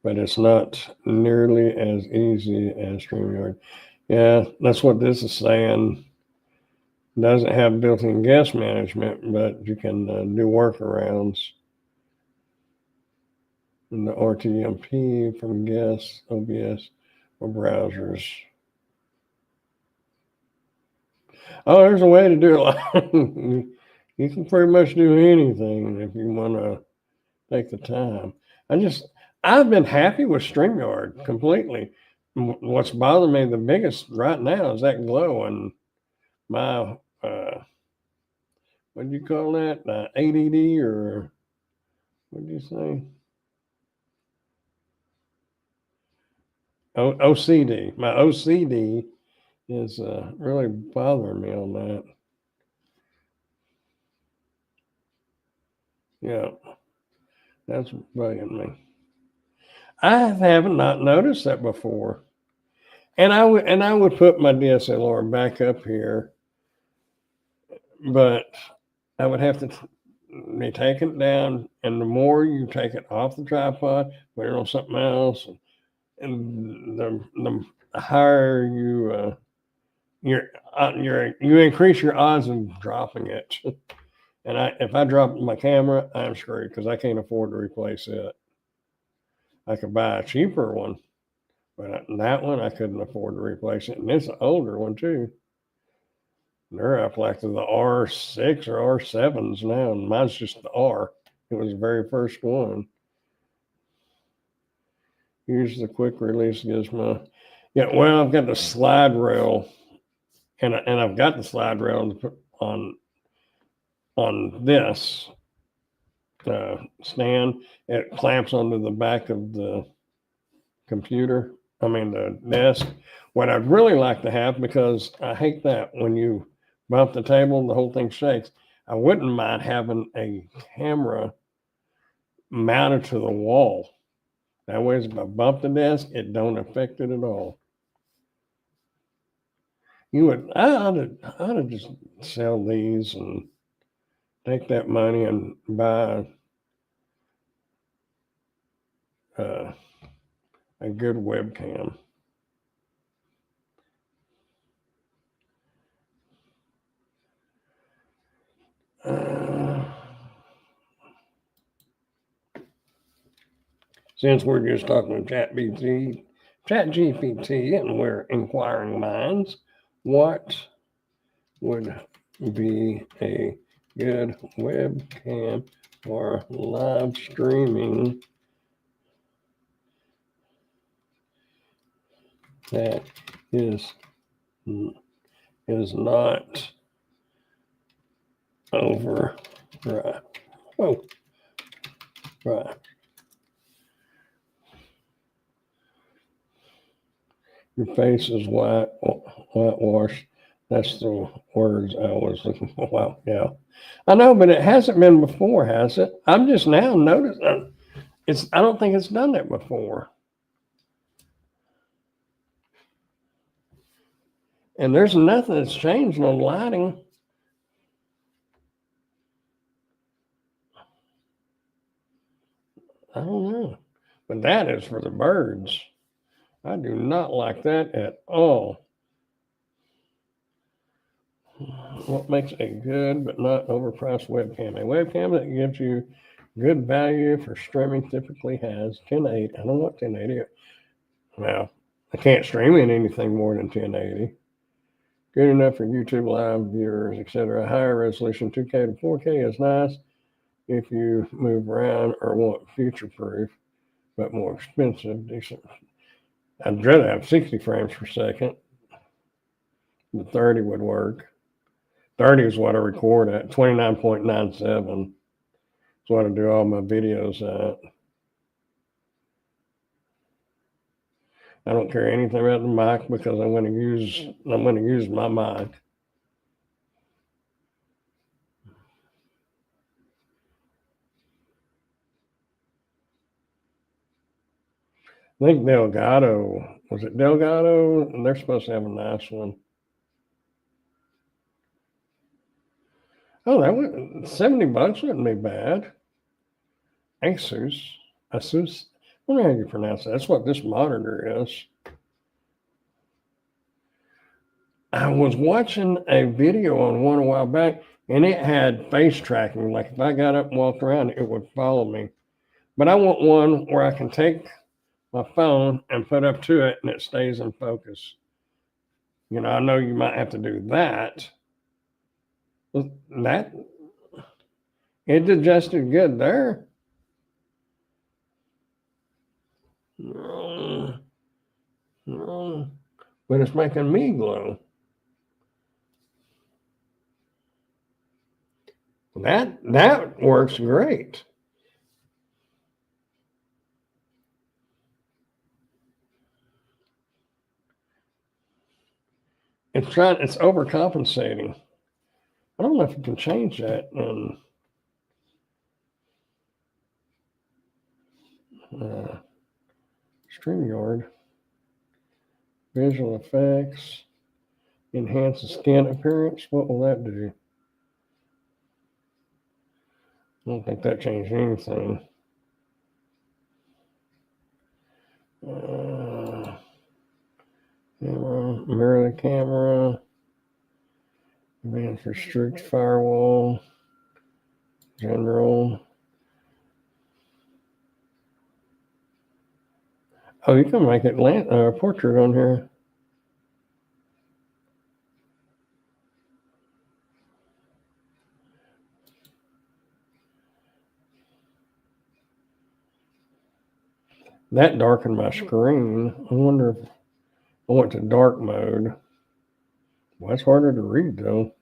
but it's not nearly as easy as StreamYard. Yeah, that's what this is saying. Doesn't have built-in guest management, but you can do workarounds. And the RTMP from guests, OBS, or browsers. Oh, there's a way to do it. You can pretty much do anything if you want to take the time. I've been happy with StreamYard completely. What's bothering me the biggest right now is that glow and my, what do you call that? ADD or what did you say? OCD. My OCD is really bothering me on that. Yeah, that's bugging me. I haven't not noticed that before. And I would put my DSLR back up here, but I would have to be taken it down. And the more you take it off the tripod, put it on something else, and the higher you increase your odds of dropping it. And if I drop my camera, I'm screwed because I can't afford to replace it. I could buy a cheaper one, but that one I couldn't afford to replace it. And it's an older one too. They're up like to the R6 or R7s now, and mine's just the R. It was the very first one. Use the quick release gizmo. Yeah, well, I've got the slide rail, and I've got the slide rail on this stand. It clamps onto the back of the computer. I mean the desk. What I'd really like to have, because I hate that when you bump the table, the whole thing shakes. I wouldn't mind having a camera mounted to the wall. That way, if I bump the desk, it don't affect it at all. I ought to just sell these and take that money and buy a good webcam. Since we're just talking to ChatGPT, and we're inquiring minds, what would be a good webcam for live streaming that is not over right? Oh, right. Your face is whitewashed. That's the words I was looking for. Wow, yeah. I know, but it hasn't been before, has it? I'm just now noticing. I don't think it's done that before. And there's nothing that's changed on lighting. I don't know. But that is for the birds. I do not like that at all. What makes a good but not overpriced webcam? A webcam that gives you good value for streaming typically has 1080. I don't want 1080. Well, I can't stream in anything more than 1080. Good enough for YouTube live viewers, etc. Higher resolution 2K to 4K is nice if you move around or want future proof, but more expensive. Decent. I'd rather have 60 frames per second. The 30 would work. 30 is what I record at. 29.97 is what I do all my videos at. I don't care anything about the mic because I'm going to use my mic. I think Delgado, was it Delgado? And they're supposed to have a nice one. Oh, that was $70 wouldn't be bad. Asus. I wonder how you pronounce that. That's what this monitor is. I was watching a video on one a while back, and it had face tracking. Like if I got up and walked around, it would follow me. But I want one where I can take my phone and put up to it, and it stays in focus. You know, I know you might have to do that. That it adjusted good there. No, but it's making me glow. That works great. It's overcompensating. I don't know if you can change that in StreamYard. Visual effects, enhance the skin appearance. What will that do? I don't think that changed anything. Mirror the camera. Advanced restrict firewall. General. Oh, you can make it portrait on here. That darkened my screen. I wonder if I went to dark mode. Well, it's harder to read though.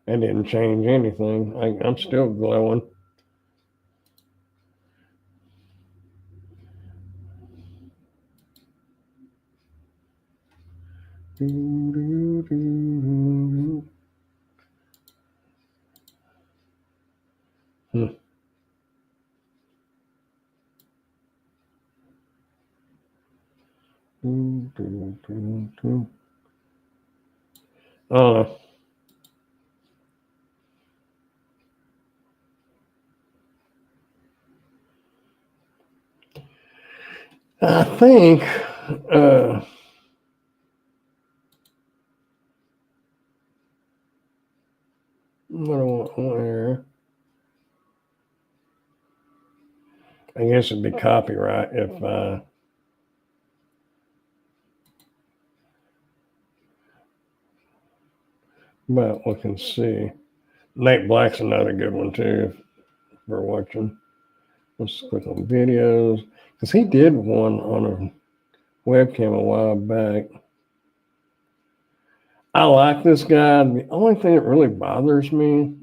That didn't change anything. I'm still glowing. Hmm. Uh, I think what do I want here? I guess it'd be copyright if but we can see. Nate Black's another good one too for watching. Let's click on videos because he did one on a webcam a while back. I like this guy. The only thing that really bothers me,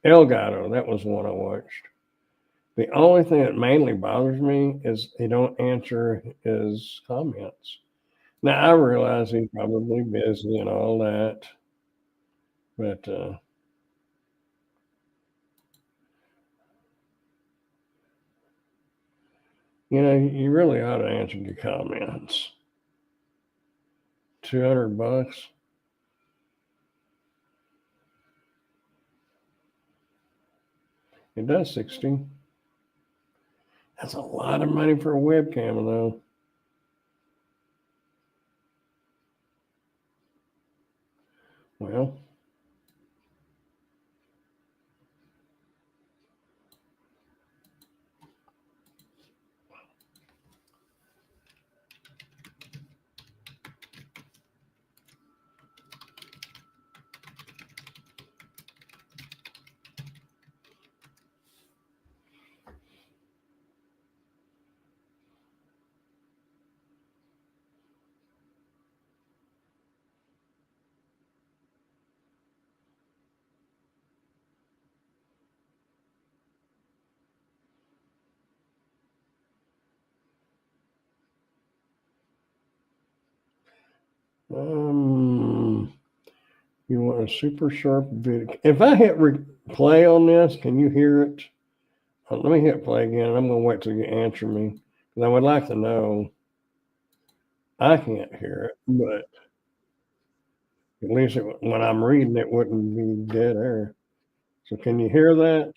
El Gato, that was one I watched. The only thing that mainly bothers me is he don't answer his comments. Now I realize he's probably busy and all that, but you really ought to answer your comments. $200. It does 60. That's a lot of money for a webcam, though. Well, you want a super sharp video. If I hit play on this, can you hear it? Let me hit play again. I'm going to wait till you answer me because I would like to know. I can't hear it, but at least when I'm reading, it wouldn't be dead air. So can you hear that?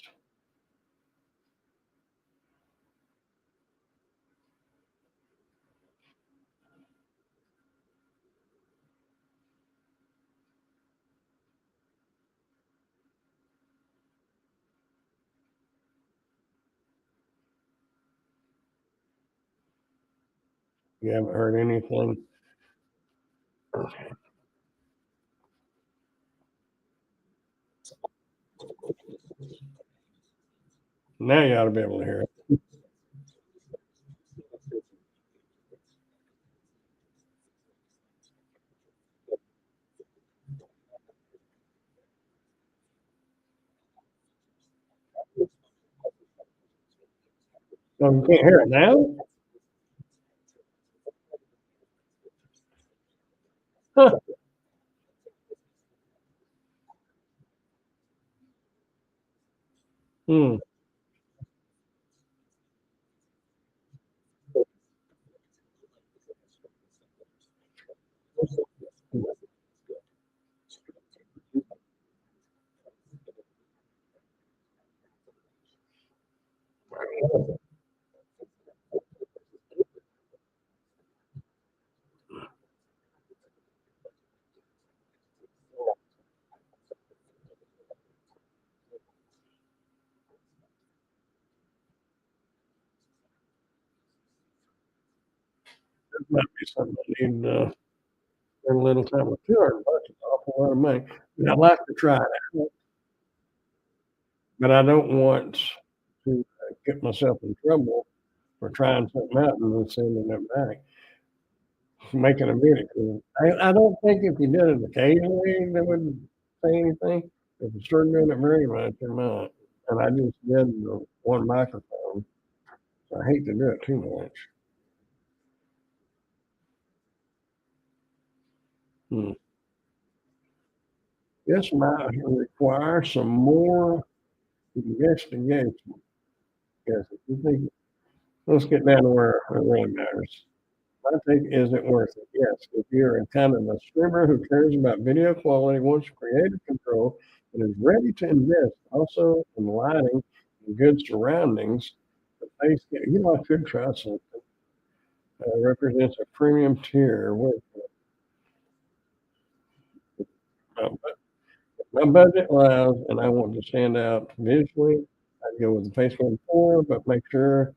You haven't heard anything? Okay. Now you ought to be able to hear it. Oh, you can't hear it now? Huh. Hmm. might be something I need spend a little time with. $200 is an awful lot of money. And I'd like to try it out, but I don't want to get myself in trouble for trying something out and then sending it back, making a video. I don't think if you did it occasionally, they wouldn't say anything. If you start doing it very much, they might. And I just did the one microphone, so I hate to do it too much. Hmm. This might require some more investigation. Yes, if you think, let's get down to where it really matters. My take, is it worth it? Yes. If you're a kind of a streamer who cares about video quality, wants creative control, and is ready to invest also in lighting and good surroundings, the face, you know, I could try something. Represents a premium tier with uh, my budget allows, and I want to stand out visually. I'd go with the face cam 4, but make sure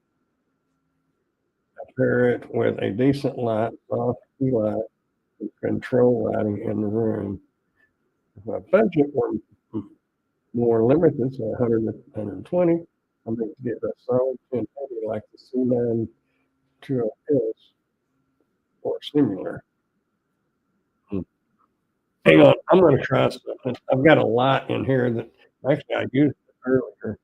I pair it with a decent light, soft key light, and control lighting in the room. If my budget were more limited, so 100 to 120, I'm going to get a solid 1080 like the C9 2LS or similar. Hang on, I'm going to try something. I've got a light in here that actually I used it earlier.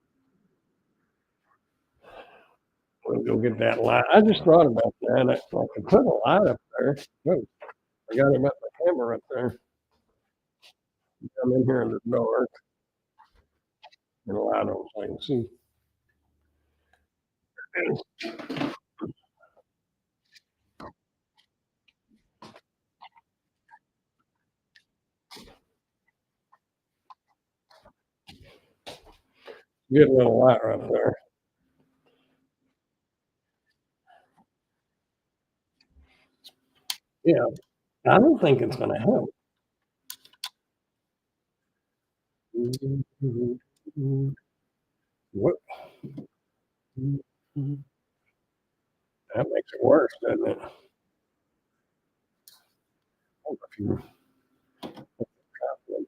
We'll go get that light. I just thought about that. I could put a light up there. Oh, I got him at my camera up there. I'm in here in the dark and a light on so I can see. Get a little light right there. Yeah, I don't think it's going to help. What? That makes it worse, doesn't it? If you,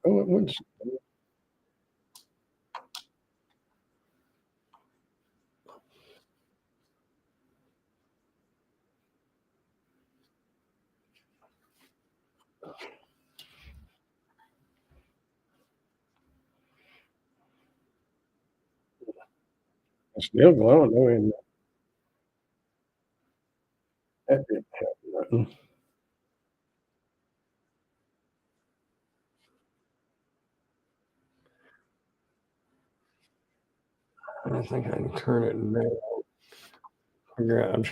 oh, it would. It's still glowing though, and that didn't help nothing. I think I can turn it down. Figure out.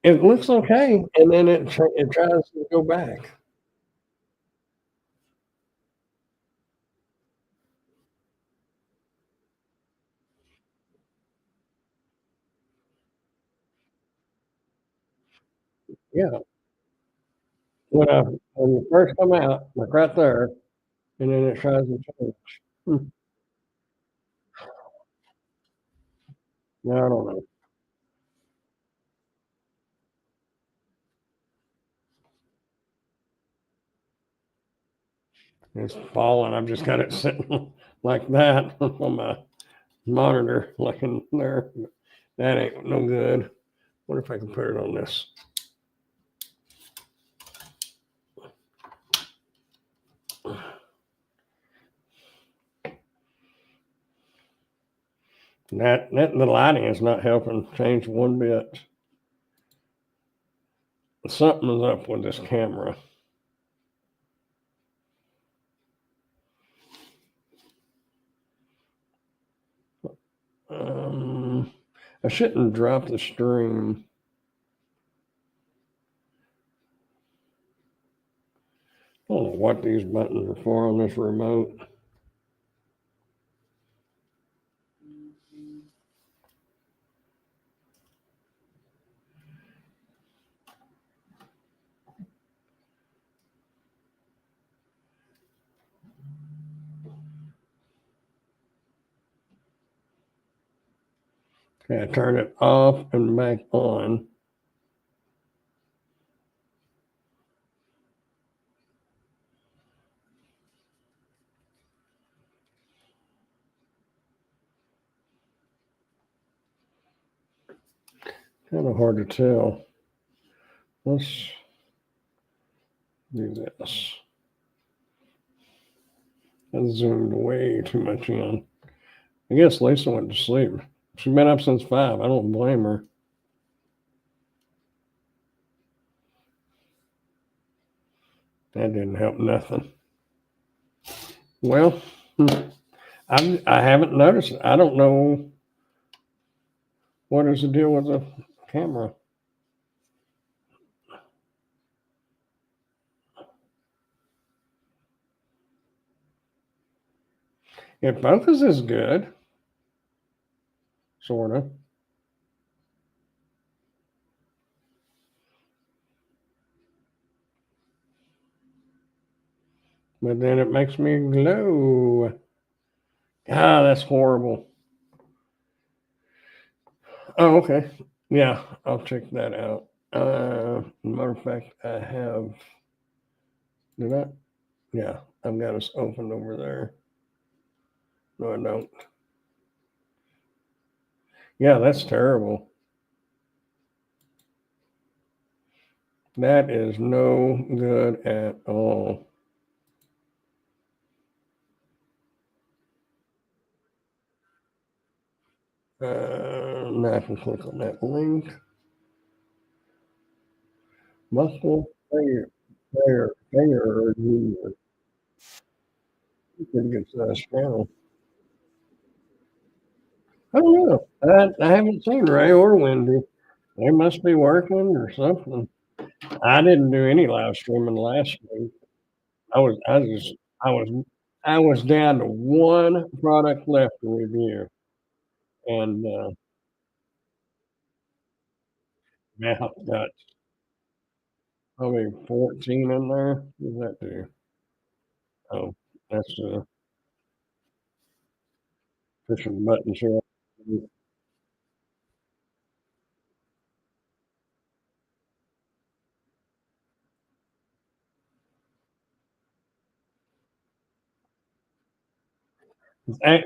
It looks okay, and then it tries to go back. Yeah, when you first come out, like right there, and then it tries to change. Hmm. No, I don't know. It's falling. I've just got it sitting like that on my monitor, like in there. That ain't no good. What if I can put it on this? That the lighting is not helping change one bit. Something is up with this camera. Um, I shouldn't drop the stream. I don't know what these buttons are for on this remote. Okay, I turn it off and back on. Kind of hard to tell. Let's do this. I zoomed way too much in. I guess Lisa went to sleep. She's been up since 5. I don't blame her. That didn't help nothing. Well, I haven't noticed it. I don't know what is the deal with the camera. It focuses good, sort of. But then it makes me glow. Ah, that's horrible. Oh, okay. Yeah, I'll check that out. Matter of fact, I have. Did I? Yeah, I've got us opened over there. No, I don't. Yeah, that's terrible. That is no good at all. Now I can click on that link. Muscle Fair Junior. Pretty good size channel. I don't know. I haven't seen Ray or Wendy. They must be working or something. I didn't do any live streaming last week. I was I just I was I was down to one product left to review, and now I've got probably 14 in there. What does that do? Oh, that's pushing the buttons here.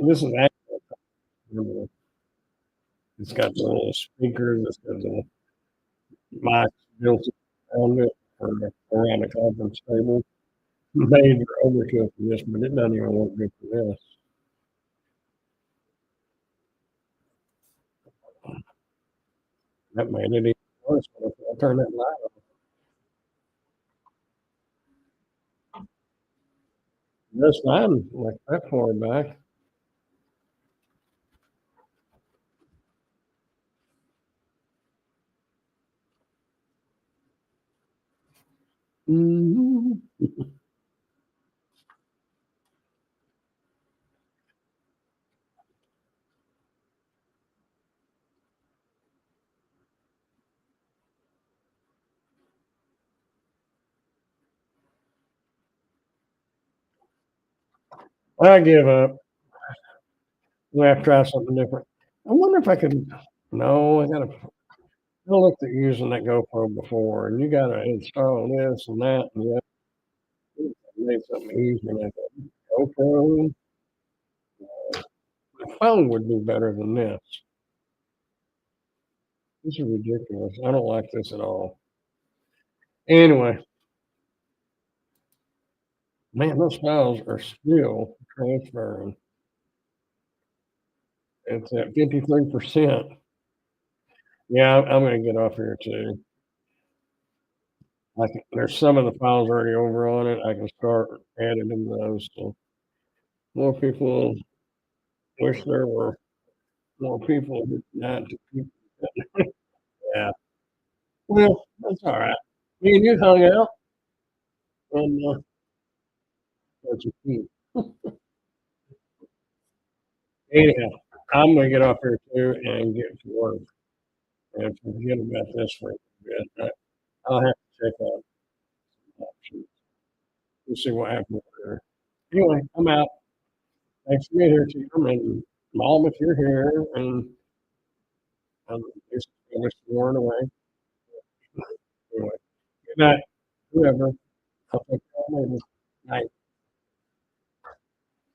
This is actually, it's got the little speakers. It's got the mic built around it for around the conference table. Made for overkill for this, but it doesn't even work good for this. That made it even worse. I turned that light off. That's fine, like that far back. Mhm. I give up. We have to try something different. I wonder if I could. No, I looked at using that GoPro before, and you got to install this and that, and yeah, made something easier. Like a GoPro, the phone would be better than this. This is ridiculous. I don't like this at all. Anyway, man, those files are still transferring. It's at 53%. Yeah, I'm gonna get off here too. There's some of the files already over on it. I can start editing those. So more people wish there were more people not to keep. Yeah. Well, that's all right. Me and you hung out and that's a key. Anyhow, I'm gonna get off here too and get to work and forget about this for a bit. I'll have to check out options. We'll see what happens there. Anyway, I'm out. Thanks for being here, Tim, and Mom, if you're here, and It's worn away. Anyway, good night, whoever. I'll talk to y'all later.